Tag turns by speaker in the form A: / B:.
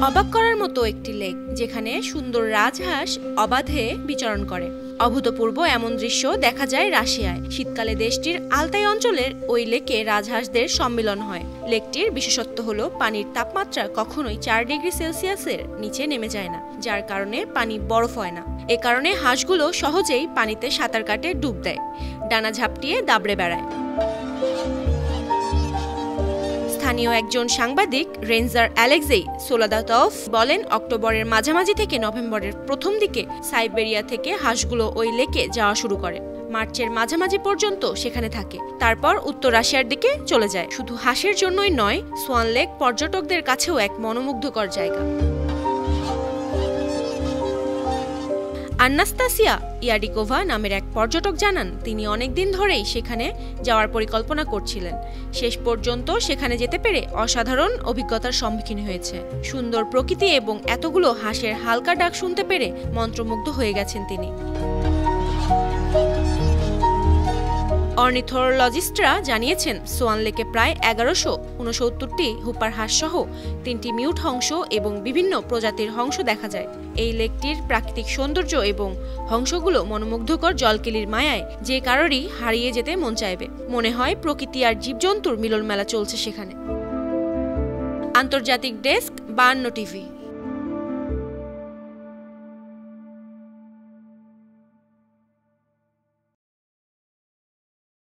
A: অবাক করার মতো একটি লেক, যেখানে সুন্দর রাজহাঁস অবাধে বিচরণ করে। অভূতপূর্ব এমন দৃশ্য দেখা যায় রাশিয়ায়। শীতকালে দেশটির আলতাই অঞ্চলের ওই লেকে রাজহাঁসদের সম্মিলন হয়। লেকটির বিশেষত্ব হলো পানির তাপমাত্রা কখনোই 4 ডিগ্রি সেলসিয়াসের নিচে নেমে যায় না, যার কারণে পানি বরফ হয় না। এ কারণে হাঁসগুলো সহজেই পানিতে সাঁতার কাটে, ডুব দেয়, ডানা ঝাপটিয়ে দাবড়ে বেড়ায়। স্থানীয় একজন সাংবাদিক রেঞ্জার অ্যালেক্সেই সোলাদাতভ বলেন, অক্টোবরের মাঝামাঝি থেকে নভেম্বরের প্রথম দিকে সাইবেরিয়া থেকে হাঁসগুলো ওই লেকে যাওয়া শুরু করে। মার্চের মাঝামাঝি পর্যন্ত সেখানে থাকে, তারপর উত্তর রাশিয়ার দিকে চলে যায়। শুধু হাঁসের জন্যই নয়, সোয়ান লেক পর্যটকদের কাছেও এক মনোমুগ্ধকর জায়গা। আন্নাস্তাসিয়া ইয়াডিকোভা নামের এক পর্যটক জানান, তিনি অনেকদিন ধরেই সেখানে যাওয়ার পরিকল্পনা করছিলেন। শেষ পর্যন্ত সেখানে যেতে পেরে অসাধারণ অভিজ্ঞতার সম্মুখীন হয়েছে। সুন্দর প্রকৃতি এবং এতগুলো হাঁসের হালকা ডাক শুনতে পেরে মন্ত্রমুগ্ধ হয়ে গেছেন তিনি। অর্নিথোলজিস্টরা জানিয়েছেন, সোয়ান লেকে প্রায় 1169টি হুপার হাঁস সহ 3টি মিউট হংস এবং বিভিন্ন প্রজাতির হংস দেখা যায়। এই লেকটির প্রাকৃতিক সৌন্দর্য এবং হংসগুলো মনোমুগ্ধকর জলকেলির মায়ায় যে কারোরই হারিয়ে যেতে মন চাইবে। মনে হয় প্রকৃতি আর জীবজন্তুর মিলন মেলা চলছে সেখানে। আন্তর্জাতিক ডেস্ক, 52 টিভি।